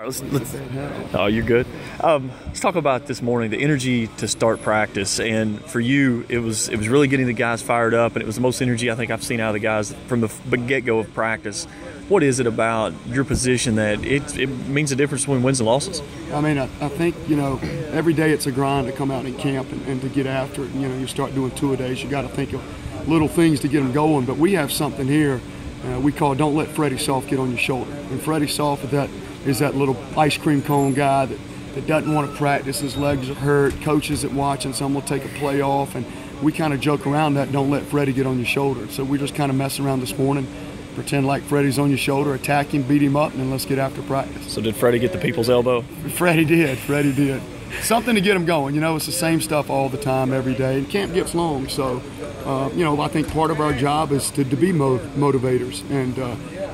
All right, oh, you're good. Let's talk about this morning, the energy to start practice. And for you, it was really getting the guys fired up, and it was the most energy I think I've seen out of the guys from the get-go of practice. What is it about your position that it means a difference between wins and losses? I mean, I think, every day it's a grind to come out in camp and to get after it. You start doing two-a-days. You got to think of little things to get them going. But we have something here we call "Don't Let Freddie Soft Get on Your Shoulder." And Freddie Soft is that little ice cream cone guy that doesn't want to practice. His legs are hurt. Coaches that watching, some will take a play off, and we kind of joke around that. Don't let Freddie get on your shoulder. So we just kind of mess around this morning. Pretend like Freddie's on your shoulder, attack him, beat him up, and then let's get after practice. So did Freddie get the people's elbow? Freddie did. Something to get him going. It's the same stuff all the time, every day. And camp gets long, so I think part of our job is to be motivators. And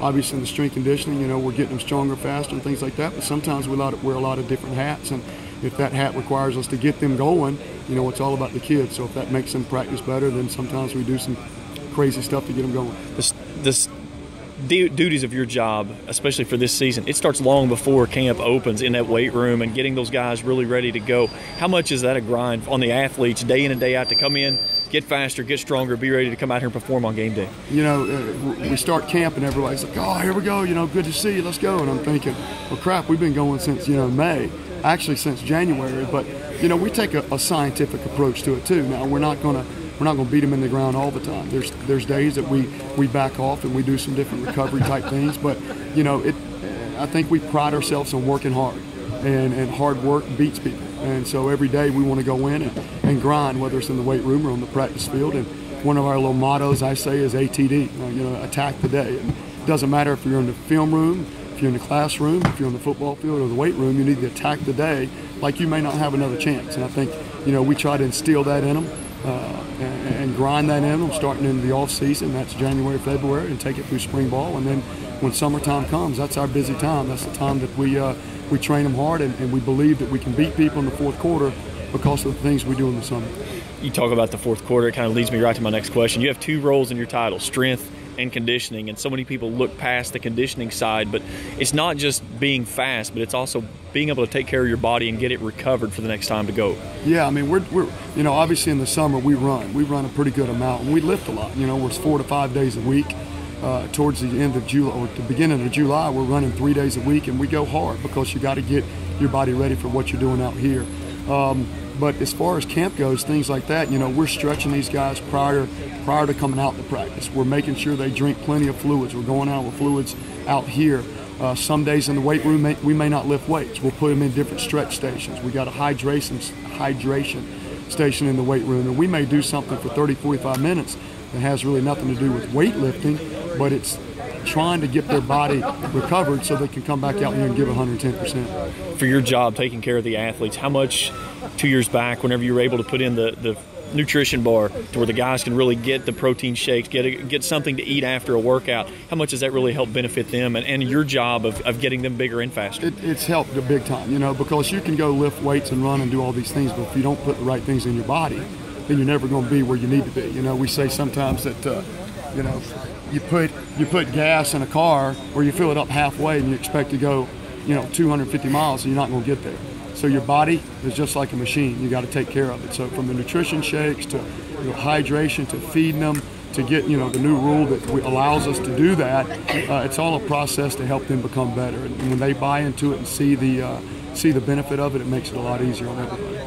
obviously in the strength conditioning, we're getting them stronger, faster, and things like that. But sometimes we wear a lot of different hats, and if that hat requires us to get them going, it's all about the kids. So if that makes them practice better, then sometimes we do some crazy stuff to get them going. This duties of your job, especially for this season, it starts long before camp opens in that weight room and getting those guys really ready to go. How much is that a grind on the athletes day in and day out to come in, get faster, get stronger, be ready to come out here and perform on game day? We start camp and everybody's like, oh, here we go, good to see you, let's go. And I'm thinking, well, crap, we've been going since, May, actually since January. But, we take a scientific approach to it too. Now, we're not going to beat them in the ground all the time. There's days that we back off and we do some different recovery type things. But I think we pride ourselves on working hard, and hard work beats people. And so every day we want to go in and grind, whether it's in the weight room or on the practice field. And one of our little mottos, I say, is ATD. Attack the day. And it doesn't matter if you're in the film room, if you're in the classroom, if you're on the football field or the weight room. You need to attack the day like you may not have another chance. And I think we try to instill that in them. And grind that in them starting in the off season. That's January, February, and take it through spring ball. And then when summertime comes, that's our busy time. That's the time that we train them hard, and we believe that we can beat people in the fourth quarter because of the things we do in the summer. You talk about the fourth quarter, it kind of leads me right to my next question. You have two roles in your title, strength and conditioning, and so many people look past the conditioning side, but it's not just being fast, but it's also being able to take care of your body and get it recovered for the next time to go. Yeah, I mean, we're obviously in the summer we run a pretty good amount, and we lift a lot. We're 4 to 5 days a week. Towards the end of July or the beginning of July, we're running 3 days a week, and we go hard because you got to get your body ready for what you're doing out here. But as far as camp goes, things like that, we're stretching these guys prior to coming out to practice. We're making sure they drink plenty of fluids. We're going out with fluids out here. Some days in the weight room, we may not lift weights. We'll put them in different stretch stations. We got a hydration station in the weight room, and we may do something for 30, 45 minutes that has really nothing to do with weightlifting, but it's trying to get their body recovered so they can come back out here and give 110%. For your job, taking care of the athletes, how much 2 years back, whenever you were able to put in the nutrition bar to where the guys can really get the protein shakes, get something to eat after a workout, how much does that really help benefit them and your job of getting them bigger and faster? It's helped a big time, because you can go lift weights and run and do all these things, but if you don't put the right things in your body, then you're never going to be where you need to be. We say sometimes that, you put gas in a car or you fill it up halfway and you expect to go, 250 miles, and you're not going to get there. So your body is just like a machine. You got to take care of it. So from the nutrition shakes to hydration to feeding them to get the new rule that allows us to do that, it's all a process to help them become better. And when they buy into it and see the benefit of it, it makes it a lot easier on everybody.